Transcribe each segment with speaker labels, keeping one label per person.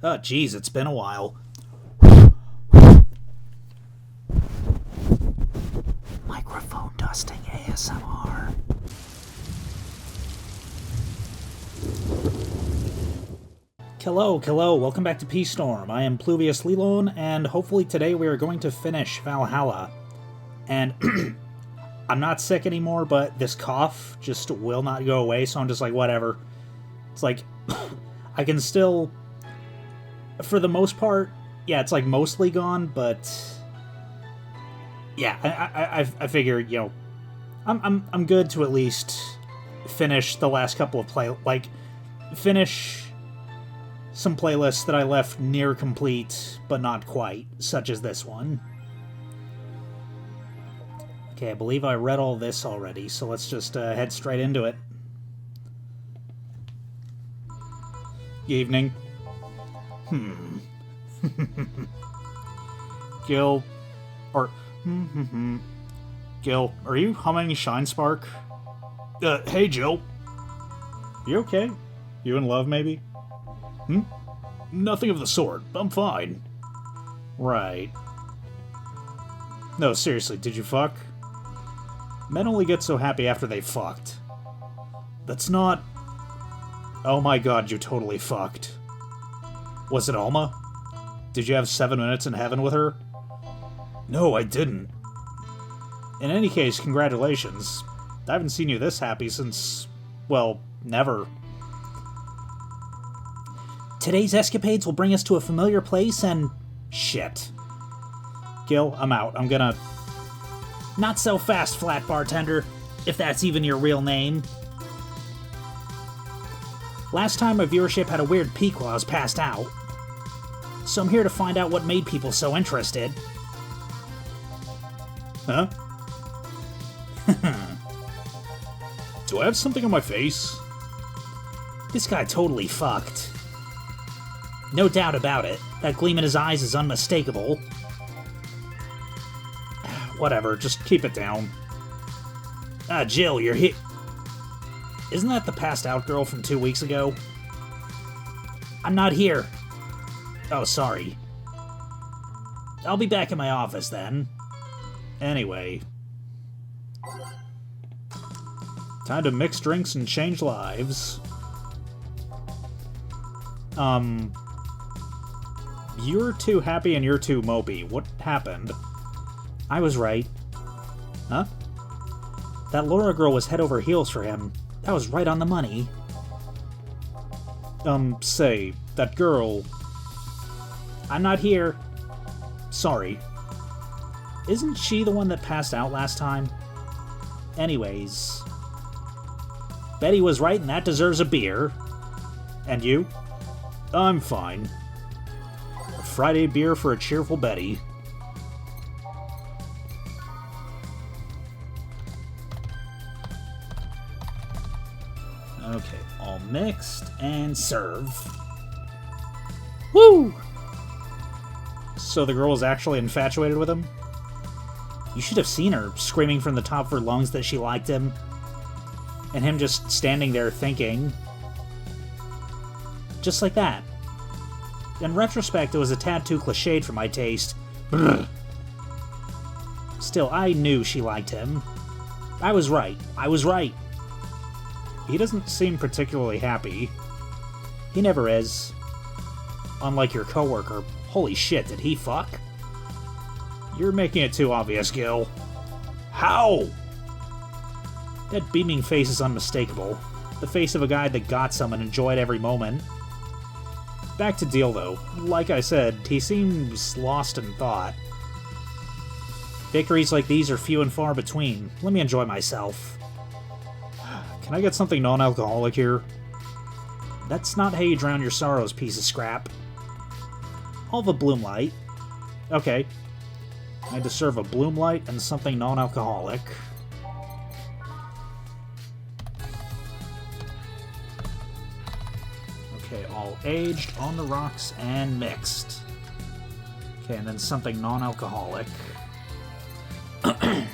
Speaker 1: Oh, geez, it's been a while. Microphone dusting ASMR. Hello, welcome back to Peace Storm. I am Pluvius Lilon, and hopefully today we are going to finish Valhalla. And I'm not sick anymore, but this cough just will not go away, so I'm just like, whatever. It's like, I can still, for the most part, yeah, it's like mostly gone, but yeah, I figured, you know, I'm good to at least finish the last couple of finish some playlists that I left near complete, but not quite, such as this one. Okay, I believe I read all this already, so let's just head straight into it. Evening. Gil, Gil, are you humming Shine Spark? Hey, Jill. You okay? You in love, maybe? Nothing of the sort. I'm fine. Right. No, seriously, did you fuck? Men only get so happy after they fucked. That's not... Oh my god, you totally fucked. Was it Alma? Did you have 7 minutes in heaven with her? No, I didn't. In any case, congratulations. I haven't seen you this happy since... well, never. Today's escapades will bring us to a familiar place and... shit. Gil, I'm out. I'm gonna... Not so fast, Flat Bartender, if that's even your real name. Last time my viewership had a weird peak while I was passed out. So I'm here to find out what made people so interested. Huh? Do I have something on my face? This guy totally fucked. No doubt about it. That gleam in his eyes is unmistakable. Whatever, just keep it down. Jill, you're here. Isn't that the passed out girl from 2 weeks ago? I'm not here. Oh, sorry. I'll be back in my office then. Anyway. Time to mix drinks and change lives. You're too happy and you're too mopey. What happened? I was right. Huh? That Laura girl was head over heels for him. That was right on the money. Say, that girl... I'm not here. Sorry. Isn't she the one that passed out last time? Anyways... Betty was right and that deserves a beer. And you? I'm fine. A Friday beer for a cheerful Betty. Okay, all mixed and serve. Woo! So the girl was actually infatuated with him? You should have seen her screaming from the top of her lungs that she liked him. And him just standing there thinking. Just like that. In retrospect, it was a tad too cliched for my taste. Brr. Still, I knew she liked him. I was right. I was right. He doesn't seem particularly happy. He never is. Unlike your coworker. Holy shit, did he fuck? You're making it too obvious, Gil. How? That beaming face is unmistakable. The face of a guy that got some and enjoyed every moment. Back to deal, though. Like I said, he seems lost in thought. Victories like these are few and far between. Let me enjoy myself. Can I get something non-alcoholic here? That's not how you drown your sorrows, piece of scrap. I'll have a Bloom Light. Okay. I had to serve a Bloom Light and something non-alcoholic. Okay, all aged, on the rocks, and mixed. Okay, and then something non-alcoholic. Okay.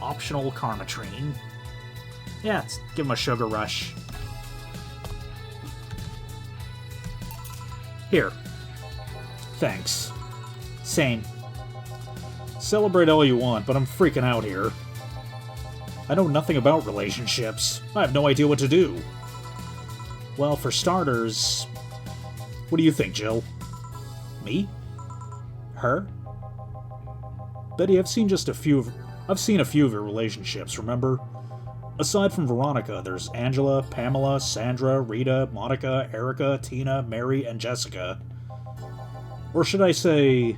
Speaker 1: Optional Karmatrine. Yeah, let's give him a sugar rush. Here. Thanks. Same. Celebrate all you want, but I'm freaking out here. I know nothing about relationships. I have no idea what to do. Well, for starters... What do you think, Jill? Me? Her? Betty, I've seen a few of your relationships, remember? Aside from Veronica, there's Angela, Pamela, Sandra, Rita, Monica, Erica, Tina, Mary, and Jessica. Or should I say,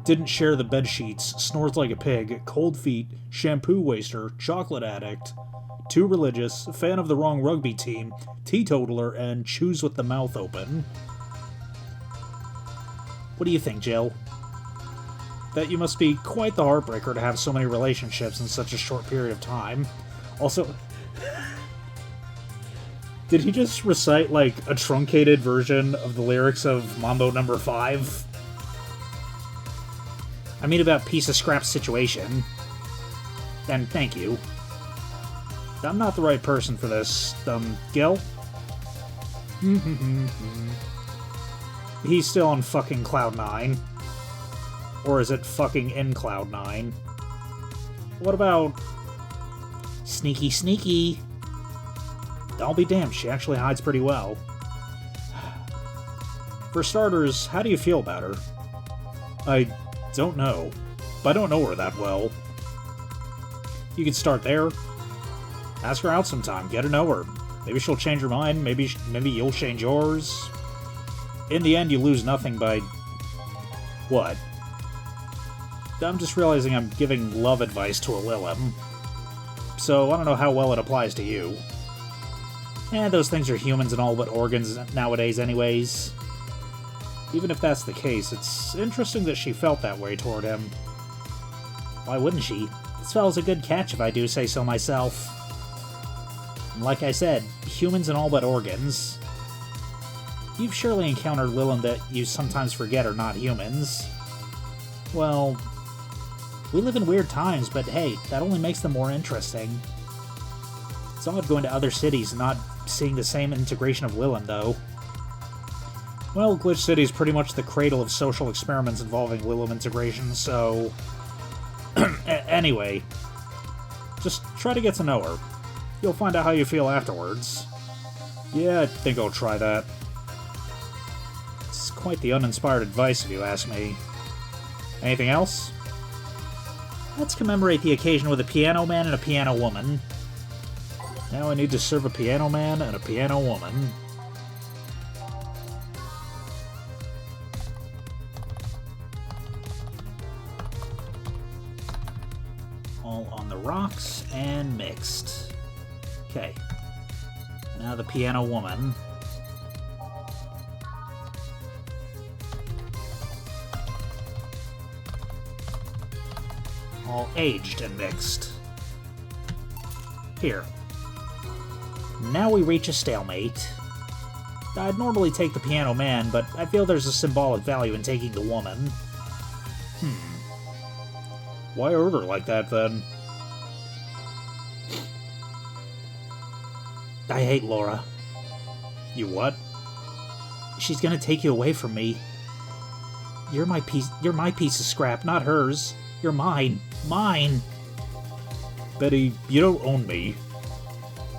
Speaker 1: didn't share the bed sheets, snores like a pig, cold feet, shampoo waster, chocolate addict, too religious, fan of the wrong rugby team, teetotaler, and chews with the mouth open. What do you think, Jill? That you must be quite the heartbreaker to have so many relationships in such a short period of time. Also, did he just recite, like, a truncated version of the lyrics of Mambo No. 5? I mean about piece of scrap situation. And thank you. I'm not the right person for this, Gil? He's still on fucking Cloud 9. Or is it fucking in Cloud 9? What about... Sneaky Sneaky? I'll be damned, she actually hides pretty well. For starters, how do you feel about her? I don't know. But I don't know her that well. You can start there. Ask her out sometime, get to know her. Maybe she'll change her mind, maybe you'll change yours. In the end, you lose nothing by... What? I'm just realizing I'm giving love advice to a Lilon. So I don't know how well it applies to you. Those things are humans and all but organs nowadays anyways. Even if that's the case, it's interesting that she felt that way toward him. Why wouldn't she? This fellow's a good catch if I do say so myself. And like I said, humans and all but organs. You've surely encountered Lilon that you sometimes forget are not humans. Well, we live in weird times, but hey, that only makes them more interesting. It's odd going to other cities and not seeing the same integration of Lilon, though. Well, Glitch City is pretty much the cradle of social experiments involving Lilon integration, so... Anyway, just try to get to know her. You'll find out how you feel afterwards. Yeah, I think I'll try that. It's quite the uninspired advice, if you ask me. Anything else? Let's commemorate the occasion with a piano man and a piano woman. Now I need to serve a piano man and a piano woman. All on the rocks and mixed. Okay. Now the piano woman. All aged and mixed. Here. Now we reach a stalemate. I'd normally take the piano man, but I feel there's a symbolic value in taking the woman. Why order like that, then? I hate Laura. You what? She's gonna take you away from me. You're my piece of scrap, not hers. You're mine. Mine! Betty, you don't own me.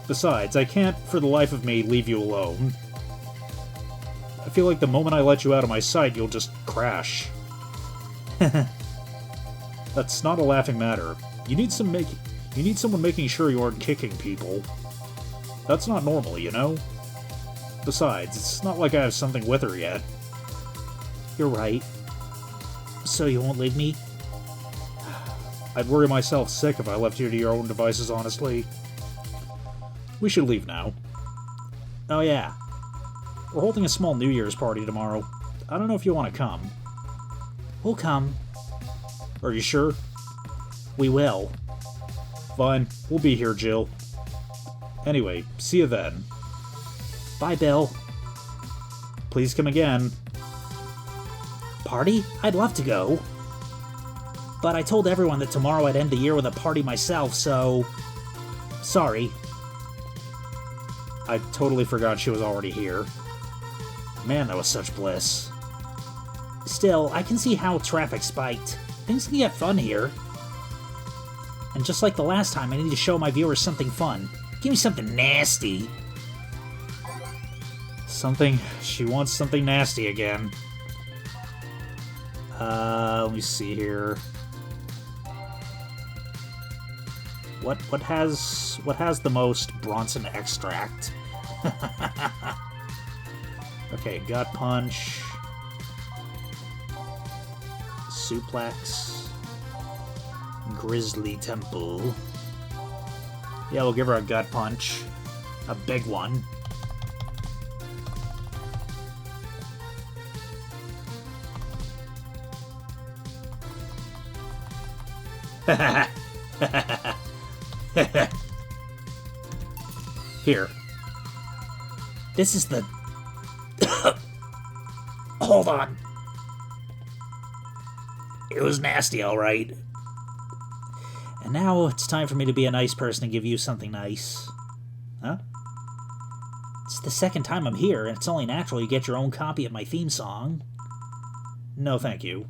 Speaker 1: Besides, I can't, for the life of me, leave you alone. I feel like the moment I let you out of my sight, you'll just crash. That's not a laughing matter. You need someone making sure you aren't kicking people. That's not normal, you know? Besides, it's not like I have something with her yet. You're right. So you won't leave me? I'd worry myself sick if I left you to your own devices, honestly. We should leave now. Oh yeah. We're holding a small New Year's party tomorrow. I don't know if you want to come. We'll come. Are you sure? We will. Fine. We'll be here, Jill. Anyway, see you then. Bye, Bill. Please come again. Party? I'd love to go. But I told everyone that tomorrow I'd end the year with a party myself, so... Sorry. I totally forgot she was already here. Man, that was such bliss. Still, I can see how traffic spiked. Things can get fun here. And just like the last time, I need to show my viewers something fun. Give me something nasty. She wants something nasty again. Let me see here. What has the most Bronson extract? Okay, gut punch. Suplex. Grizzly temple. Yeah, we'll give her a gut punch. A big one. Here. This is the... Hold on. It was nasty, alright. And now it's time for me to be a nice person and give you something nice. Huh? It's the second time I'm here, and it's only natural you get your own copy of my theme song. No, thank you.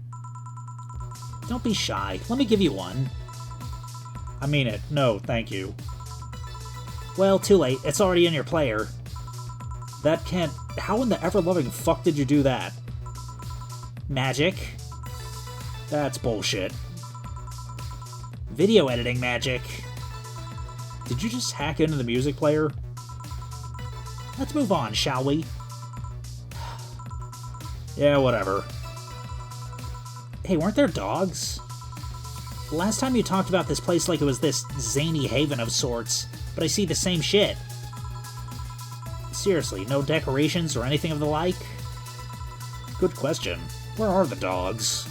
Speaker 1: Don't be shy. Let me give you one. I mean it. No, thank you. Well, too late. It's already in your player. That can't... How in the ever-loving fuck did you do that? Magic? That's bullshit. Video editing magic. Did you just hack into the music player? Let's move on, shall we? Yeah, whatever. Hey, weren't there dogs? Last time you talked about this place like it was this zany haven of sorts, but I see the same shit. Seriously, no decorations or anything of the like? Good question. Where are the dogs?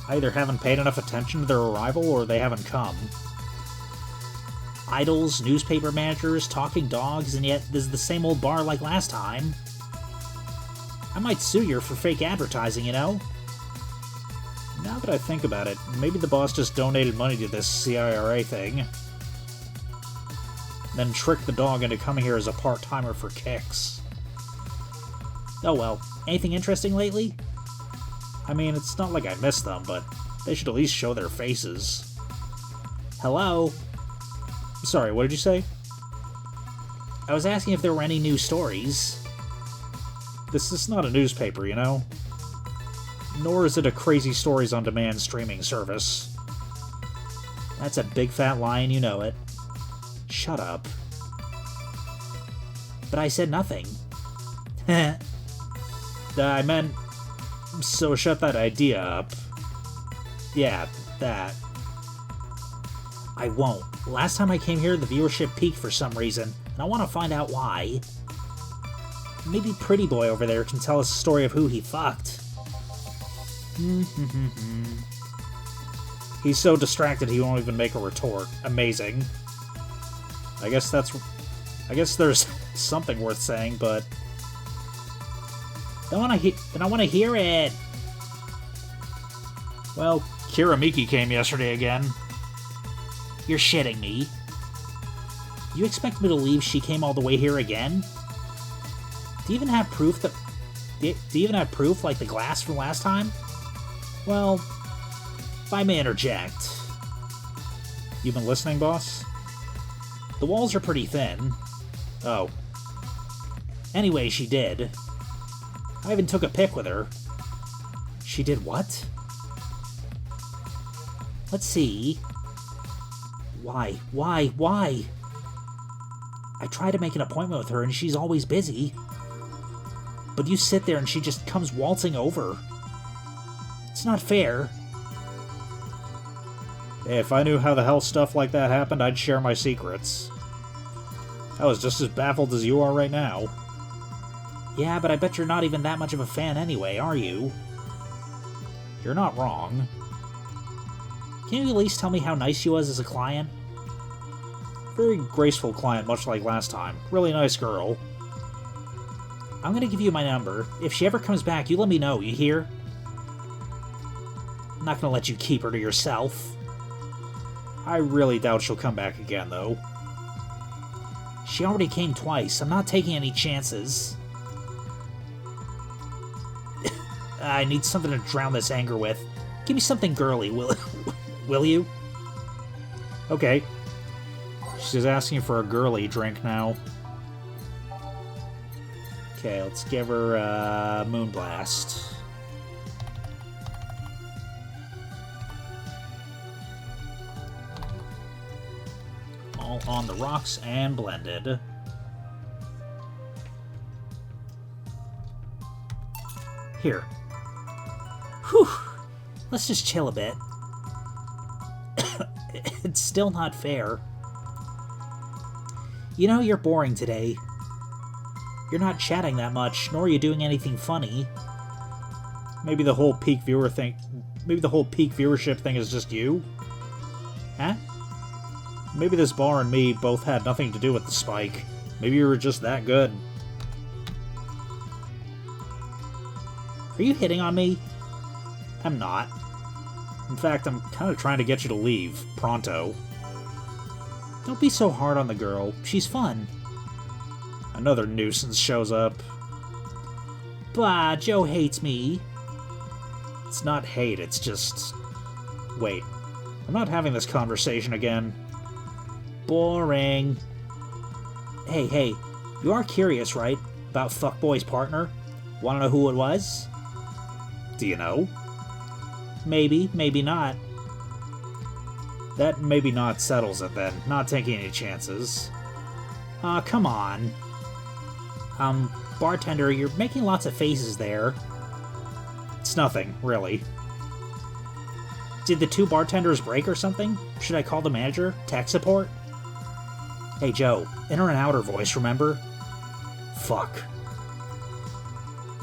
Speaker 1: I either haven't paid enough attention to their arrival or they haven't come. Idols, newspaper managers, talking dogs, and yet this is the same old bar like last time. I might sue you for fake advertising, you know? Now that I think about it, maybe the boss just donated money to this CIRA thing. Then tricked the dog into coming here as a part-timer for kicks. Oh well. Anything interesting lately? I mean, it's not like I missed them, but they should at least show their faces. Hello? Sorry, what did you say? I was asking if there were any new stories. This is not a newspaper, you know? Nor is it a Crazy Stories on Demand streaming service. That's a big fat lie and you know it. Shut up. But I said nothing. I meant... So shut that idea up. Yeah, that. I won't. Last time I came here, the viewership peaked for some reason, and I want to find out why. Maybe Pretty Boy over there can tell us a story of who he fucked. He's so distracted he won't even make a retort. Amazing. I guess there's something worth saying, but... Then I want to hear it! Well, Kira Miki came yesterday again. You're shitting me. You expect me to believe she came all the way here again? Do you even have proof that... Do you even have proof like the glass from last time? Well, if I may interject. You've been listening, boss? The walls are pretty thin. Oh. Anyway, she did. I even took a pic with her. She did what? Let's see. Why? I try to make an appointment with her and she's always busy. But you sit there and she just comes waltzing over. It's not fair. If I knew how the hell stuff like that happened, I'd share my secrets. I was just as baffled as you are right now. Yeah, but I bet you're not even that much of a fan anyway, are you? You're not wrong. Can you at least tell me how nice she was as a client? Very graceful client, much like last time. Really nice girl. I'm gonna give you my number. If she ever comes back, you let me know, you hear? I'm not gonna let you keep her to yourself. I really doubt she'll come back again, though. She already came twice. I'm not taking any chances. I need something to drown this anger with. Give me something girly, will you? Okay. She's asking for a girly drink now. Okay, let's give her Moonblast. All on the rocks and blended. Here. Whew. Let's just chill a bit. It's still not fair. You know, you're boring today. You're not chatting that much, nor are you doing anything funny. Maybe the whole peak viewership thing is just you? Huh? Maybe this bar and me both had nothing to do with the spike. Maybe you were just that good. Are you hitting on me? I'm not. In fact, I'm kind of trying to get you to leave, pronto. Don't be so hard on the girl. She's fun. Another nuisance shows up. Blah, Joe hates me. It's not hate, it's just... Wait. I'm not having this conversation again. Boring. Hey, you are curious, right? About Fuckboy's partner? Wanna know who it was? Do you know? Maybe, maybe not. That maybe not settles it then. Not taking any chances. Come on. Bartender, you're making lots of faces there. It's nothing, really. Did the two bartenders break or something? Should I call the manager? Tech support? Hey, Joe. Inner and outer voice, remember? Fuck.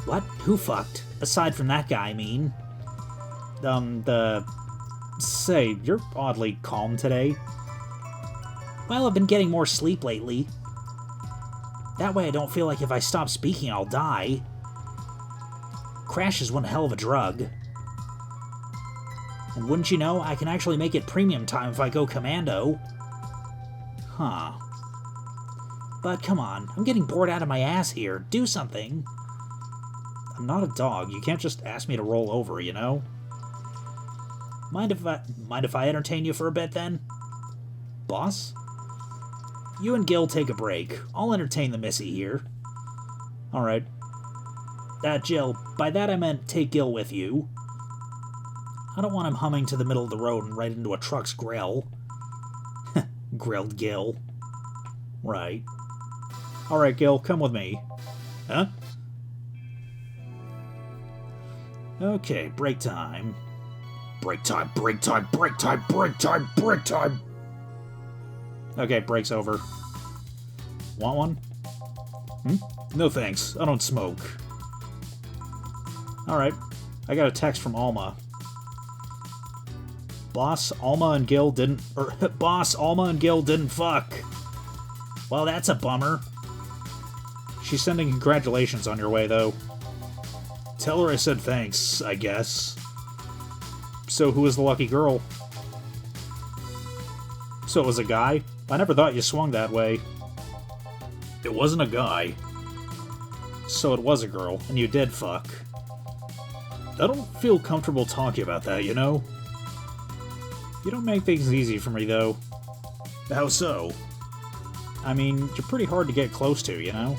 Speaker 1: What? Who fucked? Aside from that guy, I mean. Say, you're oddly calm today. Well, I've been getting more sleep lately. That way I don't feel like if I stop speaking, I'll die. Crash is one hell of a drug. And wouldn't you know, I can actually make it premium time if I go commando. Huh. But come on, I'm getting bored out of my ass here. Do something. I'm not a dog. You can't just ask me to roll over, you know? Mind if I entertain you for a bit, then? Boss? You and Gil take a break. I'll entertain the missy here. Alright. Jill, by that I meant take Gil with you. I don't want him humming to the middle of the road and right into a truck's grill. Grilled Gil. Right. Alright, Gil, come with me. Huh? Okay, break time. Break time, break time, break time, break time, break time! Okay, break's over. Want one? No thanks, I don't smoke. Alright, I got a text from Alma. Boss, Alma and Gil didn't fuck. Well, that's a bummer. She's sending congratulations on your way, though. Tell her I said thanks, I guess. So who was the lucky girl? So it was a guy? I never thought you swung that way. It wasn't a guy. So it was a girl, and you did fuck. I don't feel comfortable talking about that, you know? You don't make things easy for me, though. How so? I mean, you're pretty hard to get close to, you know?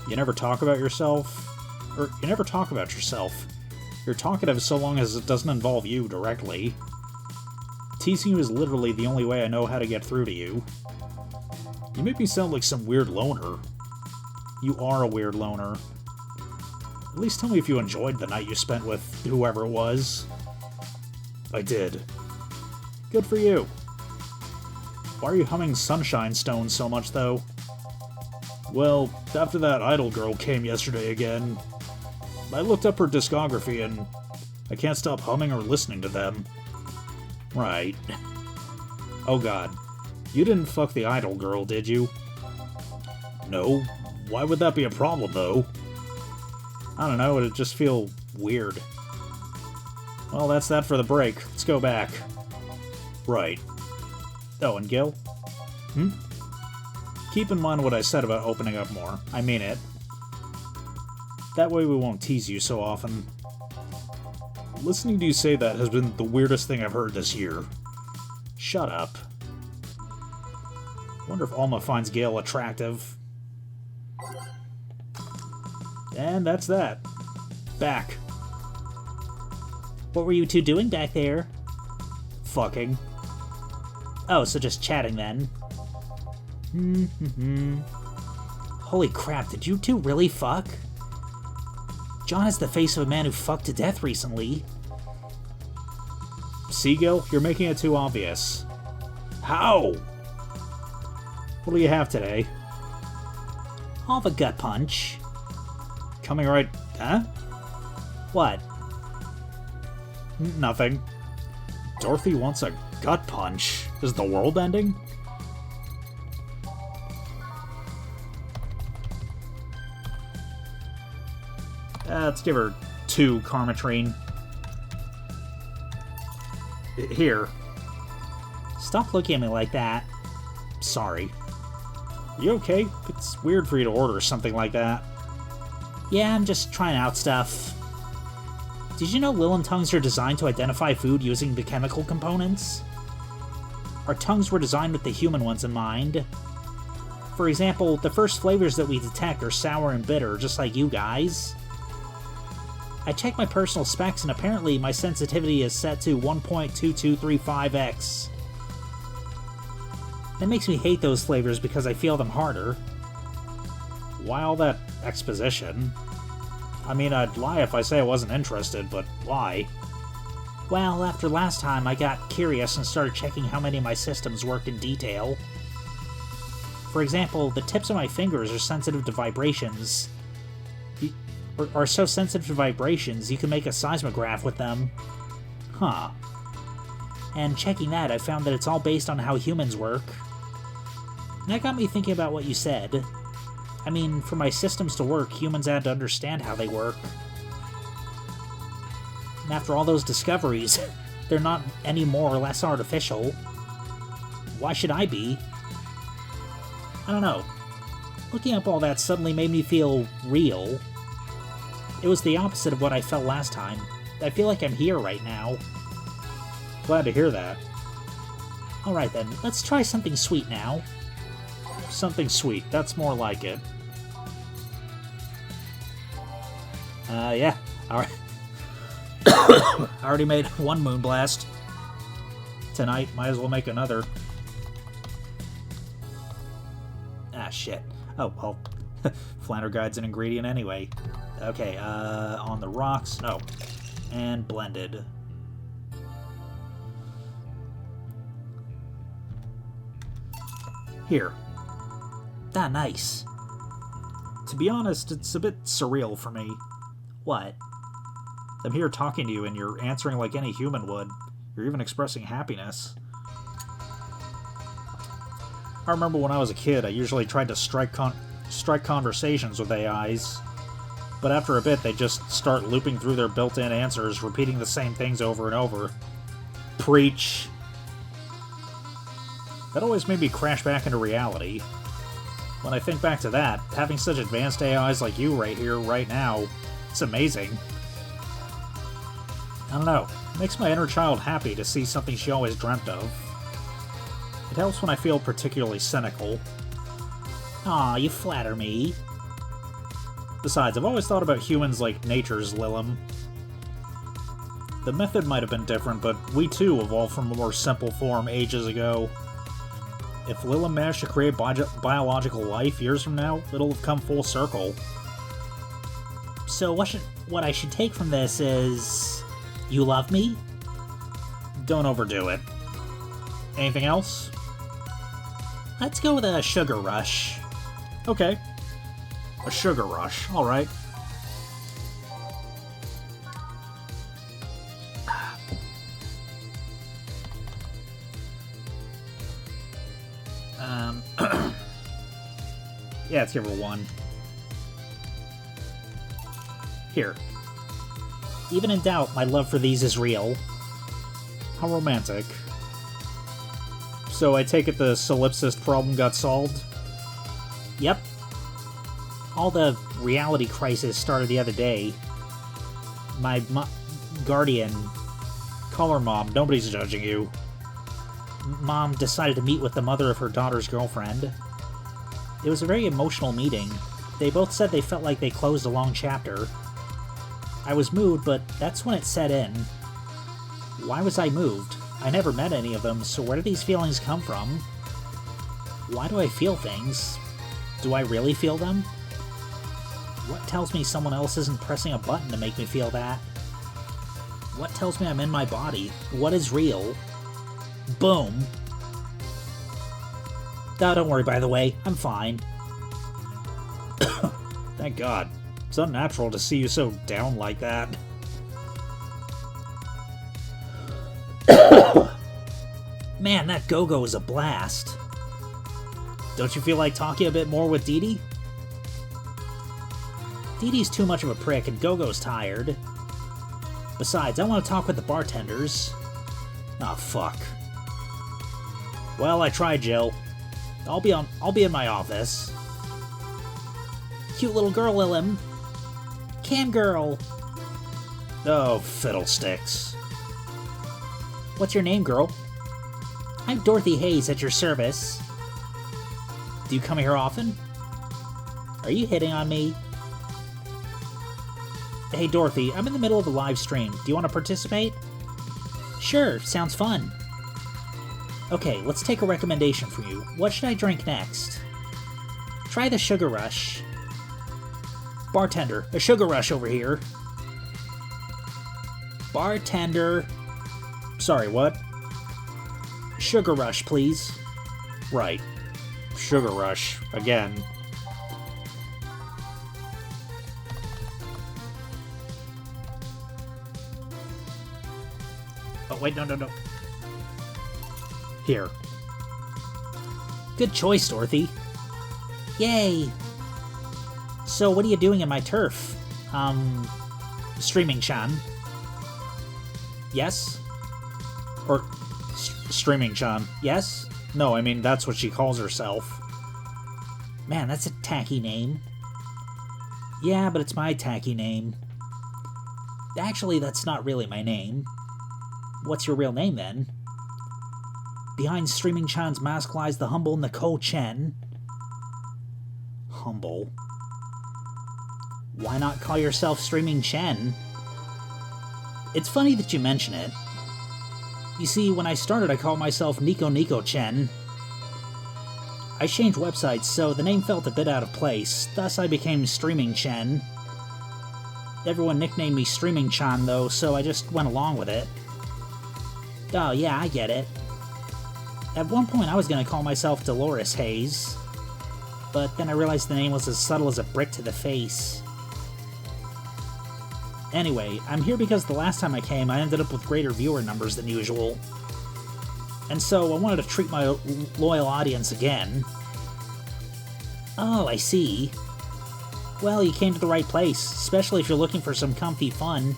Speaker 1: You never talk about yourself. Or, you never talk about yourself. You're talkative so long as it doesn't involve you directly. Teasing you is literally the only way I know how to get through to you. You make me sound like some weird loner. You are a weird loner. At least tell me if you enjoyed the night you spent with whoever it was. I did. Good for you. Why are you humming Sunshine Stone so much, though? Well, after that idol girl came yesterday again, I looked up her discography and I can't stop humming or listening to them. Right. Oh god. You didn't fuck the idol girl, did you? No. Why would that be a problem, though? I don't know, it'd just feel weird. Well, that's that for the break. Let's go back. Right. Oh, and Gil? Keep in mind what I said about opening up more. I mean it. That way we won't tease you so often. Listening to you say that has been the weirdest thing I've heard this year. Shut up. Wonder if Alma finds Gale attractive. And that's that. Back. What were you two doing back there? Fucking. Oh, so just chatting then. Holy crap, did you two really fuck? John has the face of a man who fucked to death recently. Seagull, you're making it too obvious. How? What do you have today? I'll have a gut punch. Coming right... Huh? What? Nothing. Dorothy wants a gut punch. Is the world ending? Let's give her 2 Karmatrine. Here. Stop looking at me like that. Sorry. You okay? It's weird for you to order something like that. Yeah, I'm just trying out stuff. Did you know Lilon tongues are designed to identify food using the chemical components? Our tongues were designed with the human ones in mind. For example, the first flavors that we detect are sour and bitter, just like you guys. I checked my personal specs and apparently my sensitivity is set to 1.2235x. That makes me hate those flavors because I feel them harder. Why all that exposition? I mean, I'd lie if I say I wasn't interested, but why? Well, after last time, I got curious and started checking how many of my systems worked in detail. For example, the tips of my fingers are sensitive to vibrations. Are so sensitive to vibrations, you can make a seismograph with them. Huh. And checking that, I found that it's all based on how humans work. And that got me thinking about what you said. I mean, for my systems to work, humans had to understand how they work. And after all those discoveries, they're not any more or less artificial. Why should I be? I don't know. Looking up all that suddenly made me feel real. It was the opposite of what I felt last time. I feel like I'm here right now. Glad to hear that. Alright then, let's try something sweet now. Something sweet, that's more like it. Yeah, alright. I already made 1 Moonblast. Tonight, might as well make another. Ah, shit. Oh, well, Flanner Guide's an ingredient anyway. Okay, on the rocks, no. And blended. Here. Ah, nice. To be honest, it's a bit surreal for me. What? I'm here talking to you and you're answering like any human would. You're even expressing happiness. I remember when I was a kid, I usually tried to strike conversations with AIs. But after a bit, they just start looping through their built-in answers, repeating the same things over and over. Preach. That always made me crash back into reality. When I think back to that, having such advanced AIs like you right here, right now, it's amazing. I don't know, it makes my inner child happy to see something she always dreamt of. It helps when I feel particularly cynical. Aw, you flatter me. Besides, I've always thought about humans like nature's Lilon. The method might have been different, but we too evolved from a more simple form ages ago. If Lilon managed to create biological life years from now, it'll have come full circle. So what I should take from this is... you love me? Don't overdo it. Anything else? Let's go with a sugar rush. Okay. A sugar rush, alright. Yeah, let's give her 1. Here. Even in doubt, my love for these is real. How romantic. So I take it the solipsist problem got solved? Yep. all the reality crisis started the other day. My guardian, call her Mom, nobody's judging you. Mom decided to meet with the mother of her daughter's girlfriend. It was a very emotional meeting. They both said they felt like they closed a long chapter. I was moved, but that's when it set in. Why was I moved? I never met any of them, so where do these feelings come from? Why do I feel things? Do I really feel them? What tells me someone else isn't pressing a button to make me feel that? What tells me I'm in my body? What is real? Boom. Oh, don't worry, by the way. I'm fine. Thank God. It's unnatural to see you so down like that. Man, that go-go is a blast. Don't you feel like talking a bit more with Dee Dee? Dee Dee's too much of a prick and Go-Go's tired. Besides, I want to talk with the bartenders. Aw, fuck. Well, I tried, Jill. I'll be in my office. Cute little girl, Lilon. Cam girl. Oh, fiddlesticks. What's your name, girl? I'm Dorothy Hayes at your service. Do you come here often? Are you hitting on me? Hey, Dorothy, I'm in the middle of a live stream. Do you want to participate? Sure, sounds fun. Okay, let's take a recommendation from you. What should I drink next? Try the Sugar Rush. Bartender, a Sugar Rush over here. Bartender. Sorry, what? Sugar Rush, please. Right. Sugar Rush. Again. Oh, wait, no. Here. Good choice, Dorothy. Yay! So, what are you doing in my turf? Streaming-chan. Yes? Or, Streaming-chan. Yes? No, I mean, that's what she calls herself. Man, that's a tacky name. Yeah, but it's my tacky name. Actually, that's not really my name. What's your real name, then? Behind Streaming-chan's mask lies the humble Nicole Chen. Humble. Why not call yourself Streaming Chen? It's funny that you mention it. You see, when I started, I called myself Nico Chen. I changed websites, so the name felt a bit out of place, thus I became Streaming Chen. Everyone nicknamed me Streaming Chan, though, so I just went along with it. Oh, yeah, I get it. At one point, I was going to call myself Dolores Hayes, but then I realized the name was as subtle as a brick to the face. Anyway, I'm here because the last time I came, I ended up with greater viewer numbers than usual. And so I wanted to treat my loyal audience again. Oh, I see. Well, you came to the right place, especially if you're looking for some comfy fun.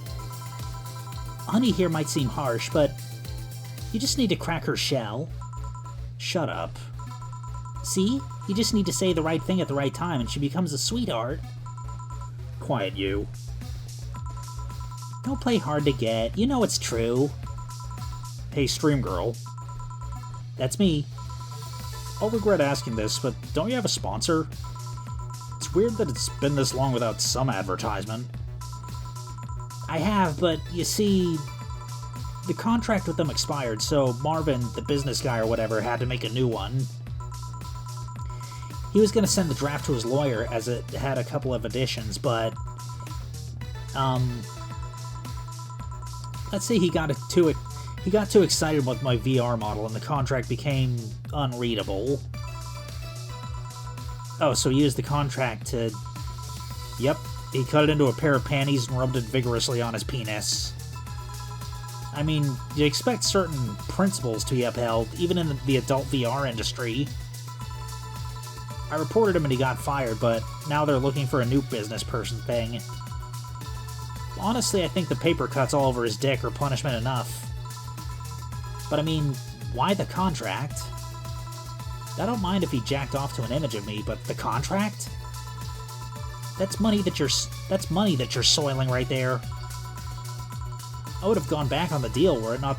Speaker 1: Honey here might seem harsh, but you just need to crack her shell. Shut up. See? You just need to say the right thing at the right time and she becomes a sweetheart. Quiet, you. Don't play hard to get. You know it's true. Hey, Stream Girl. That's me. I'll regret asking this, but don't you have a sponsor? It's weird that it's been this long without some advertisement. I have, but you see, the contract with them expired, so Marvin, the business guy or whatever, had to make a new one. He was going to send the draft to his lawyer as it had a couple of additions, but let's say he got too excited with my VR model and the contract became unreadable. Oh, so he used the contract to... Yep, he cut it into a pair of panties and rubbed it vigorously on his penis. I mean, you expect certain principles to be upheld, even in the adult VR industry. I reported him and he got fired, but now they're looking for a new business person thing. Honestly, I think the paper cuts all over his dick are punishment enough. But I mean, why the contract? I don't mind if he jacked off to an image of me, but the contract? That's money that you're soiling right there. I would have gone back on the deal were it not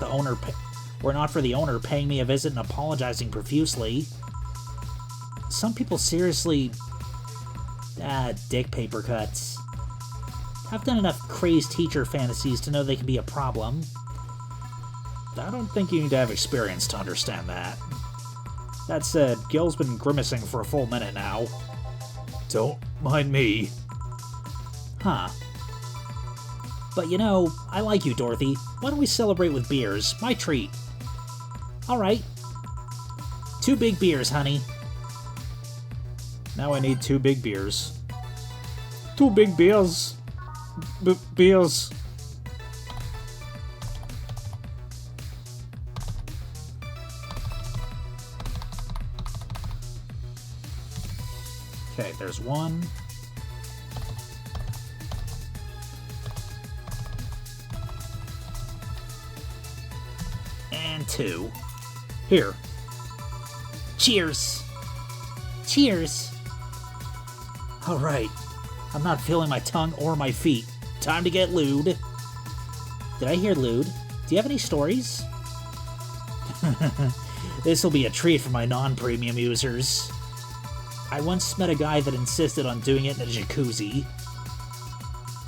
Speaker 1: for the owner paying me a visit and apologizing profusely. Some people seriously... dick paper cuts. I've done enough crazed teacher fantasies to know they can be a problem. I don't think you need to have experience to understand that. That said, Gil's been grimacing for a full minute now. Don't mind me. Huh. But you know, I like you, Dorothy. Why don't we celebrate with beers? My treat. Alright. 2 big beers, honey. Now I need 2 big beers. 2 big beers. Beers. Okay, there's 1. And 2. Here. Cheers. Cheers. Alright. I'm not feeling my tongue or my feet. Time to get lewd. Did I hear lewd? Do you have any stories? This'll be a treat for my non-premium users. I once met a guy that insisted on doing it in a jacuzzi.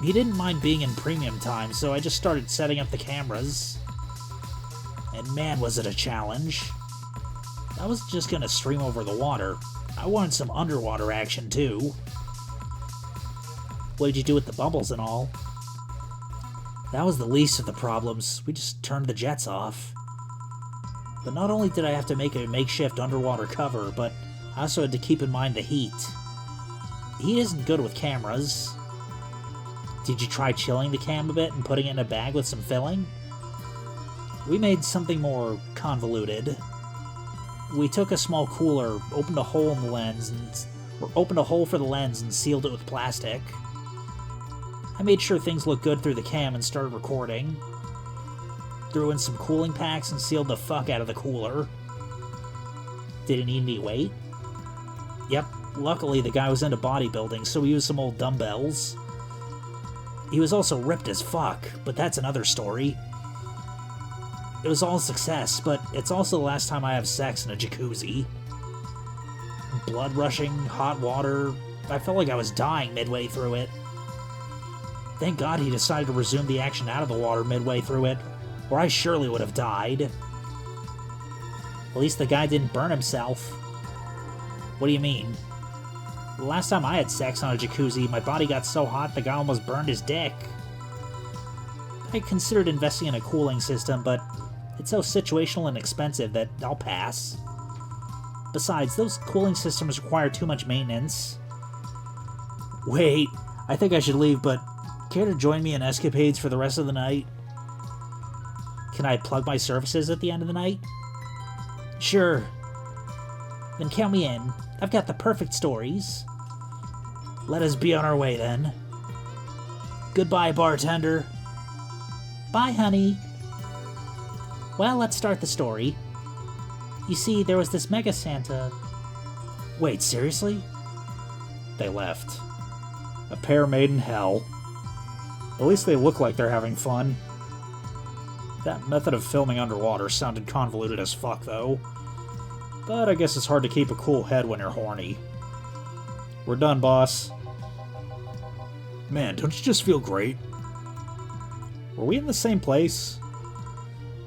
Speaker 1: He didn't mind being in premium time, so I just started setting up the cameras. And man, was it a challenge. I was just gonna stream over the water. I wanted some underwater action, too. What did you do with the bubbles and all? That was the least of the problems. We just turned the jets off. But not only did I have to make a makeshift underwater cover, but I also had to keep in mind the heat. Heat isn't good with cameras. Did you try chilling the cam a bit and putting it in a bag with some filling? We made something more convoluted. We took a small cooler, opened a hole in the lens, opened a hole for the lens and sealed it with plastic. I made sure things looked good through the cam and started recording. Threw in some cooling packs and sealed the fuck out of the cooler. Did it need any weight? Yep, luckily the guy was into bodybuilding, so we used some old dumbbells. He was also ripped as fuck, but that's another story. It was all a success, but it's also the last time I have sex in a jacuzzi. Blood rushing, hot water. I felt like I was dying midway through it. Thank God he decided to resume the action out of the water midway through it, or I surely would have died. At least the guy didn't burn himself. What do you mean? The last time I had sex on a jacuzzi, my body got so hot the guy almost burned his dick. I considered investing in a cooling system, but it's so situational and expensive that I'll pass. Besides, those cooling systems require too much maintenance. Wait, I think I should leave, but care to join me in escapades for the rest of the night? Can I plug my services at the end of the night? Sure. Then count me in. I've got the perfect stories. Let us be on our way, then. Goodbye, bartender. Bye, honey. Well, let's start the story. You see, there was this Mega Santa... Wait, seriously? They left. A pair made in hell. At least they look like they're having fun. That method of filming underwater sounded convoluted as fuck, though. But I guess it's hard to keep a cool head when you're horny. We're done, boss. Man, don't you just feel great? Were we in the same place?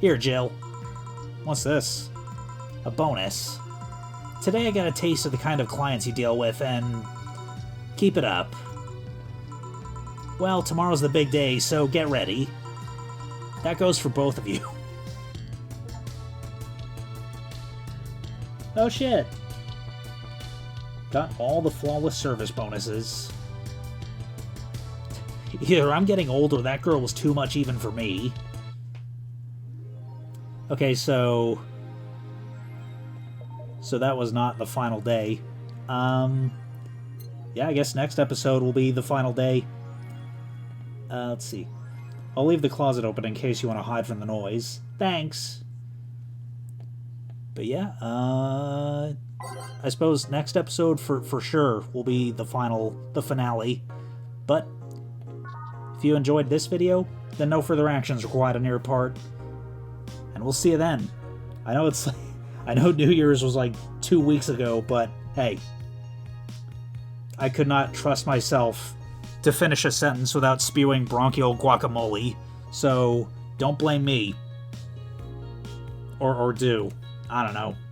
Speaker 1: Here, Jill. What's this? A bonus. Today I got a taste of the kind of clients you deal with, and... keep it up. Well, tomorrow's the big day, so get ready. That goes for both of you. Oh shit. Got all the flawless service bonuses. Either I'm getting old or that girl was too much even for me. Okay, so that was not the final day. Yeah, I guess next episode will be the final day. Let's see. I'll leave the closet open in case you want to hide from the noise. Thanks! But yeah, I suppose next episode for sure will be the finale. But if you enjoyed this video, then no further actions required on your part. And we'll see you then. I know New Year's was like 2 weeks ago, but hey, I could not trust myself to finish a sentence without spewing bronchial guacamole, so don't blame me. Or do. I don't know.